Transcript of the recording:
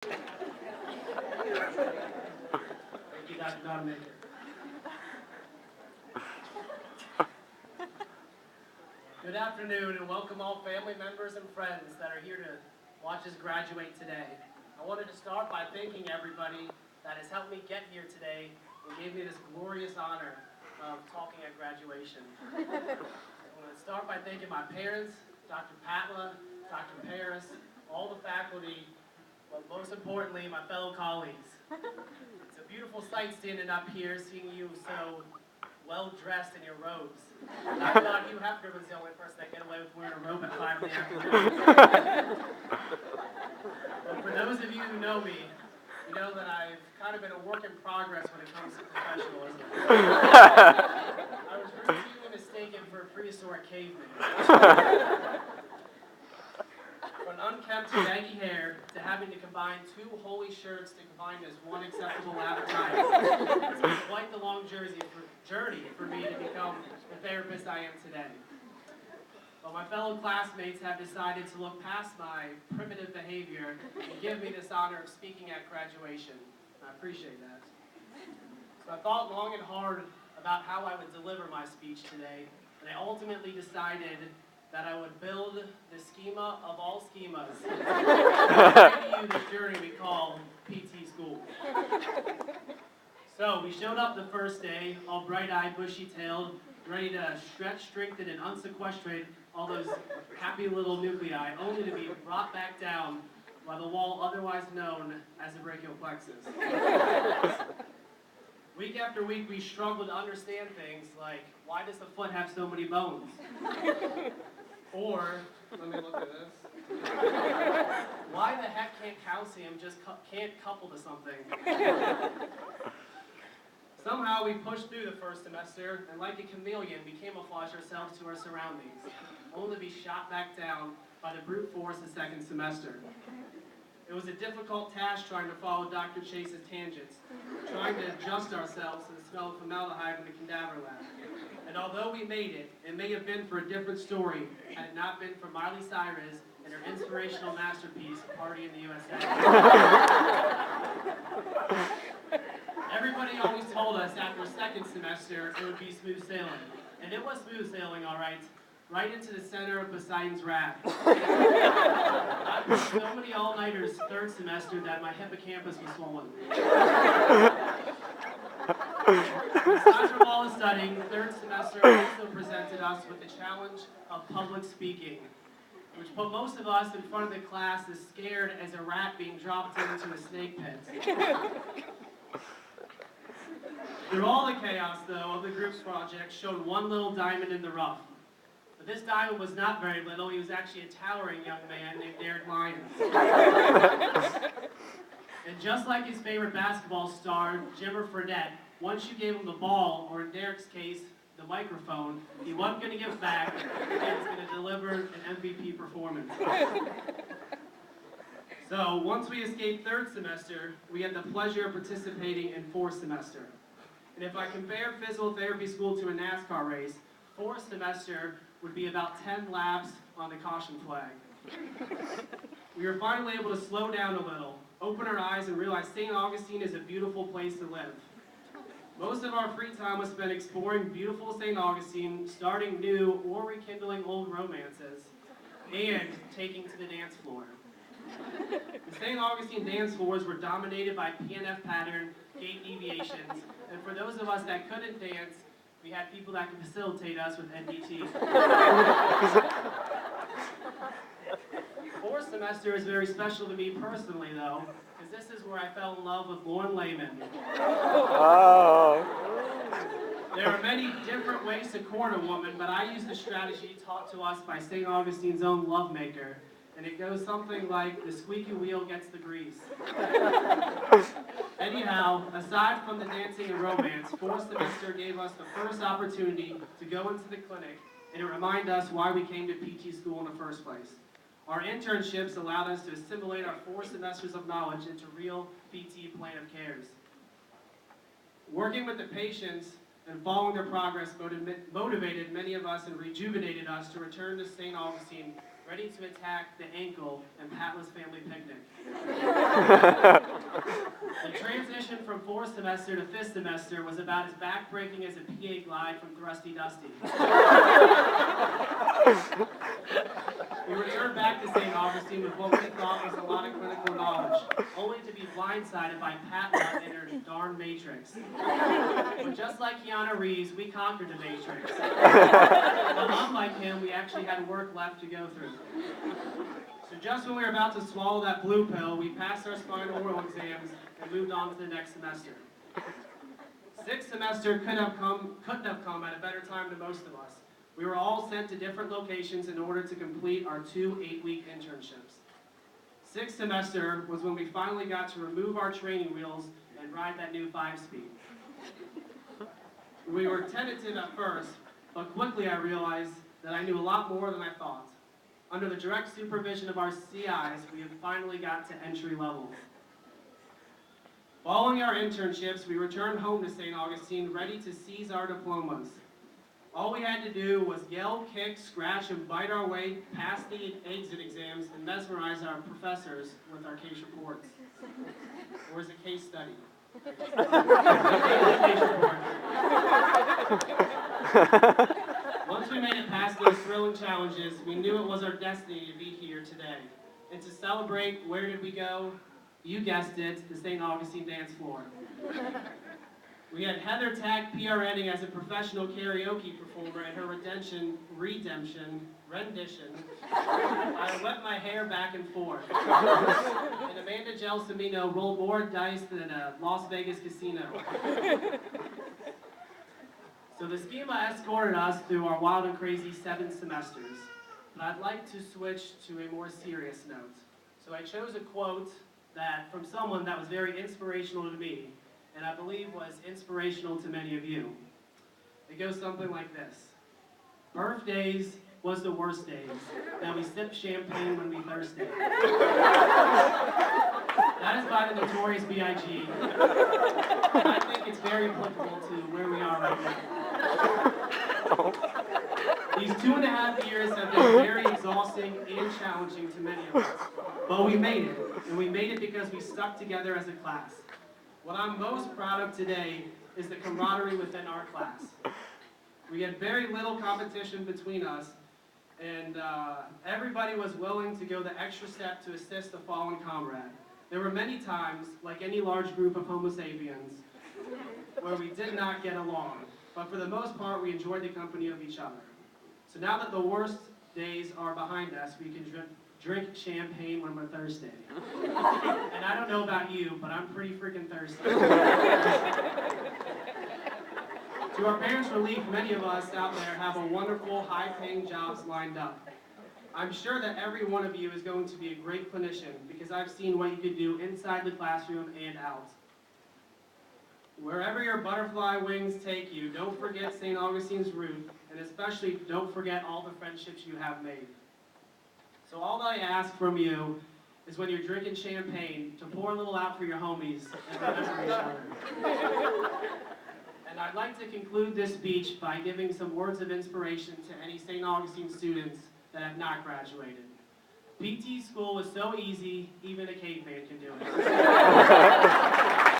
you, Dr. Donamaker. Good afternoon, and welcome all family members and friends that are here to watch us graduate today. I wanted to start by thanking everybody that has helped me get here today and gave me this glorious honor of talking at graduation. I want to start by thanking my parents, Dr. Patla, Dr. Paris, all the faculty, but most importantly, my fellow colleagues. It's a beautiful sight standing up here, seeing you so well dressed in your robes. I thought Hugh Hefner was the only person that get away with wearing a robe at 5 in the afternoon. But for those of you who know me, you know that I've kind of been a work in progress when it comes to professionalism. I was routinely mistaken for a prehistoric caveman. From unkempt, shaggy hair to having to combine 2 holy shirts to combine as one acceptable appetite. It's been quite the long journey for me to become the therapist I am today. But my fellow classmates have decided to look past my primitive behavior and give me this honor of speaking at graduation. I appreciate that. So I thought long and hard about how I would deliver my speech today, and I ultimately decided that I would build the schema of all schemas to you this journey we call PT school. So we showed up the first day, all bright-eyed, bushy-tailed, ready to stretch, strengthen, and unsequestrate all those happy little nuclei, only to be brought back down by the wall otherwise known as the brachial plexus. Week after week, we struggled to understand things like, why does the foot have so many bones? Or, let me look at this. Why the heck can't calcium just can't couple to something? Somehow we pushed through the first semester, and like a chameleon, we camouflaged ourselves to our surroundings, only to be shot back down by the brute force the second semester. It was a difficult task trying to follow Dr. Chase's tangents, trying to adjust ourselves to the smell of formaldehyde in the cadaver lab. And although we made it, it may have been for a different story had it not been for Miley Cyrus and her inspirational masterpiece, Party in the USA. Everybody always told us after second semester it would be smooth sailing. And it was smooth sailing, all right. Right into the center of Poseidon's wrath. I put so many all-nighters third semester that my hippocampus was swollen. Aside from all the studying, third semester also presented us with the challenge of public speaking, which put most of us in front of the class as scared as a rat being dropped into a snake pit. Through all the chaos, though, of the group's project showed one little diamond in the rough. But this diamond was not very little. He was actually a towering young man named Derek Lyons. And just like his favorite basketball star, Jimmer Fredette, once you gave him the ball, or in Derek's case, the microphone, he wasn't going to give back, he was going to deliver an MVP performance. So, once we escaped third semester, we had the pleasure of participating in fourth semester. And if I compare physical therapy school to a NASCAR race, fourth semester would be about 10 laps on the caution flag. We were finally able to slow down a little, open our eyes, and realize St. Augustine is a beautiful place to live. Most of our free time was spent exploring beautiful St. Augustine, starting new or rekindling old romances, and taking to the dance floor. The St. Augustine dance floors were dominated by PNF pattern, gait deviations, and for those of us that couldn't dance, we had people that could facilitate us with NDT. Fourth semester is very special to me personally, though, because this is where I fell in love with Lauren Lehman. Oh. There are many different ways to court a woman, but I use the strategy taught to us by St. Augustine's own lovemaker, and it goes something like, the squeaky wheel gets the grease. Anyhow, aside from the dancing and romance, fourth semester gave us the first opportunity to go into the clinic and to remind us why we came to PT school in the first place. Our internships allowed us to assimilate our 4 semesters of knowledge into real PT plan of cares. Working with the patients and following their progress motivated many of us and rejuvenated us to return to St. Augustine ready to attack the ankle and Patless family picnic. The transition from fourth semester to fifth semester was about as backbreaking as a PA glide from Thrusty Dusty. We returned back to St. Augustine with what we thought was a lot of clinical knowledge, only to be blindsided by Pat and her darn Matrix. But just like Keanu Reeves, we conquered the Matrix. But unlike him, we actually had work left to go through. So just when we were about to swallow that blue pill, we passed our spinal oral exams and moved on to the next semester. Sixth semester couldn't have come at a better time to most of us. We were all sent to different locations in order to complete our 2 8-week internships. Sixth semester was when we finally got to remove our training wheels and ride that new 5-speed. We were tentative at first, but quickly I realized that I knew a lot more than I thought. Under the direct supervision of our CIs, we have finally got to entry level. Following our internships, we returned home to St. Augustine ready to seize our diplomas. All we had to do was yell, kick, scratch, and bite our way past the exit exams and mesmerize our professors with our case reports. Or as a case study. Case report. Once we made it past those thrilling challenges, we knew it was our destiny to be here today. And to celebrate, where did we go? You guessed it, the St. Augustine dance floor. We had Heather tag PRNing as a professional karaoke performer at her rendition. I whipped my hair back and forth. And Amanda Gelsomino rolled more dice than a Las Vegas casino. So the schema escorted us through our wild and crazy 7 semesters. But I'd like to switch to a more serious note. So I chose a quote from someone that was very inspirational to me, and I believe was inspirational to many of you. It goes something like this. Birthdays was the worst days, that we sip champagne when we thirsty. That is by the Notorious B.I.G. I think it's very applicable to where we are right now. These 2.5 years have been very exhausting and challenging to many of us. But we made it, and we made it because we stuck together as a class. What I'm most proud of today is the camaraderie within our class. We had very little competition between us, and everybody was willing to go the extra step to assist a fallen comrade. There were many times, like any large group of Homo sapiens, where we did not get along, but for the most part, we enjoyed the company of each other. So now that the worst days are behind us, we can drink champagne when we're thirsty. And I don't know about you, but I'm pretty freaking thirsty. To our parents' relief, many of us out there have a wonderful, high-paying jobs lined up. I'm sure that every one of you is going to be a great clinician because I've seen what you can do inside the classroom and out. Wherever your butterfly wings take you, don't forget St. Augustine's root, and especially don't forget all the friendships you have made. So all that I ask from you is when you're drinking champagne, to pour a little out for your homies and remember each other. And I'd like to conclude this speech by giving some words of inspiration to any St. Augustine students that have not graduated. PT school is so easy, even a caveman can do it.